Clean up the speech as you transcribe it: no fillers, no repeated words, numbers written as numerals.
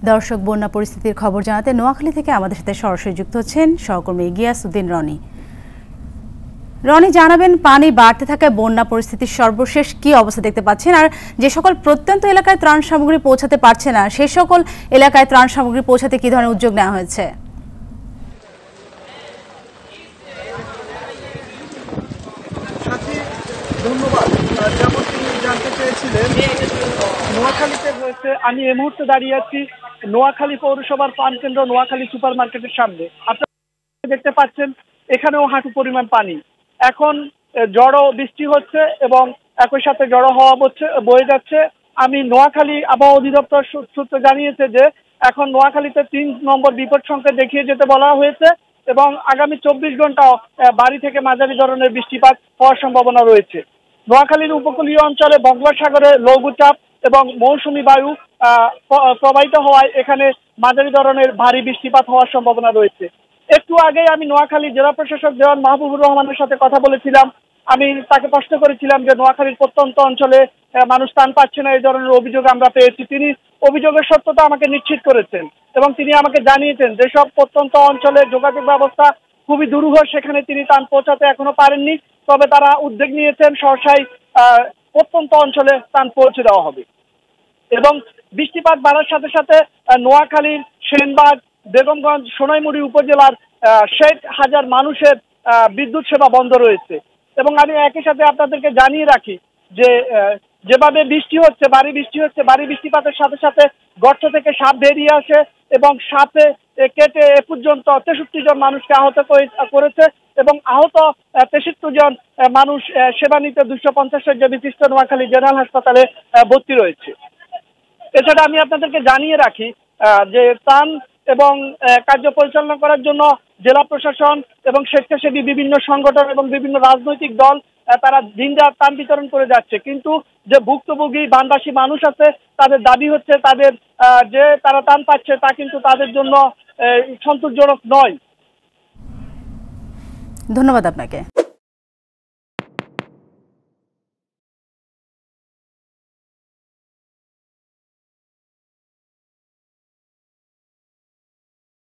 দর্শক, বন্যা পরিস্থিতির খবর জানাতে নোয়াখালী থেকে আমাদের সাথে সরাসরি যুক্ত হচ্ছেন সহকর্মী গিয়াসউদ্দিন রনি। রনি, জানাবেন পানি বাড়তে থাকায় বন্যা পরিস্থিতির সর্বশেষ কি অবস্থা দেখতে পাচ্ছেন, আর যে সকল প্রত্যন্ত এলাকায় ত্রাণ সামগ্রী পৌঁছাতে পারছে না সেই সকল এলাকায় ত্রাণ সামগ্রী পৌঁছাতে কি ধরনের উদ্যোগ নেওয়া হয়েছে? ধন্যবাদ। যেমন তিনি জানতে চেয়েছিলেন, নোয়াখালীতে হয়েছে, আমি এই মুহূর্তে দাঁড়িয়ে আছি নোয়াখালী পৌরসভার পান কেন্দ্র নোয়াখালী সুপার মার্কেটের সামনে। আপনারা দেখতে পাচ্ছেন এখানেও হাঁটু পরিমাণ পানি। এখন ঝড়ো বৃষ্টি হচ্ছে এবং একই সাথে ঝড়ো হাওয়া বয়ে যাচ্ছে। আমি নোয়াখালী আবহাওয়া অধিদপ্তর সূত্র জানিয়েছে যে এখন নোয়াখালীতে 3 নম্বর বিপদ সংকেত দেখিয়ে যেতে বলা হয়েছে এবং আগামী 24 ঘন্টা বাড়ি থেকে মাঝারি ধরনের বৃষ্টিপাত হওয়ার সম্ভাবনা রয়েছে। নোয়াখালীর উপকূলীয় অঞ্চলে বঙ্গোপসাগরে লঘুচাপ এবং মৌসুমী বায়ু প্রবাহিত হওয়ায় এখানে মাঝারি ধরনের ভারী বৃষ্টিপাত হওয়ার সম্ভাবনা রয়েছে। একটু আগে আমি নোয়াখালী জেলা প্রশাসক দেওয়ান মাহবুবুর রহমানের সাথে কথা বলেছিলাম। আমি তাকে প্রশ্ন করেছিলাম যে নোয়াখালীর প্রত্যন্ত অঞ্চলে মানুষ ত্রাণ পাচ্ছে না, এই ধরনের অভিযোগ আমরা পেয়েছি। তিনি অভিযোগের সত্যতা আমাকে নিশ্চিত করেছেন এবং তিনি আমাকে জানিয়েছেন যেসব প্রত্যন্ত অঞ্চলে যোগাযোগ ব্যবস্থা খুবই দুরূহ সেখানে তিনি ত্রাণ পৌঁছাতে এখনো পারেননি, তবে তারা উদ্যোগ নিয়েছেন সহসাই প্রত্যন্ত অঞ্চলে ত্রাণ পৌঁছে দেওয়া হবে। এবং বৃষ্টিপাত বাড়ার সাথে সাথে নোয়াখালীর সেনবাগ, বেগমগঞ্জ, সোনাইমুড়ি উপজেলার 60,000 মানুষের বিদ্যুৎ সেবা বন্ধ রয়েছে। এবং আমি একই সাথে আপনাদেরকে জানিয়ে রাখি যে যেভাবে বৃষ্টি হচ্ছে, ভারী বৃষ্টিপাতের সাথে সাথে গর্ত থেকে সাপ বেরিয়ে আসে এবং সাপে কেটে এ পর্যন্ত 63 জন মানুষকে আহত করেছে এবং আহত 63 জন মানুষ সেবা নিতে 250 শয্যা বিশিষ্ট নোয়াখালী জেনারেল হাসপাতালে ভর্তি রয়েছে। এছাড়া আমি আপনাদেরকে জানিয়ে রাখি যে ত্রাণ এবং কার্য পরিচালনা করার জন্য জেলা প্রশাসন এবং স্বেচ্ছাসেবী বিভিন্ন সংগঠন এবং বিভিন্ন রাজনৈতিক দল তারা দিনরাত ত্রাণ বিতরণ করে যাচ্ছে, কিন্তু যে ভুক্তভোগী বানবাসী মানুষ আছে তাদের দাবি হচ্ছে তাদের যে তারা ত্রাণ পাচ্ছে তা কিন্তু তাদের জন্য সন্তোষজনক নয়। ধন্যবাদ আপনাকে।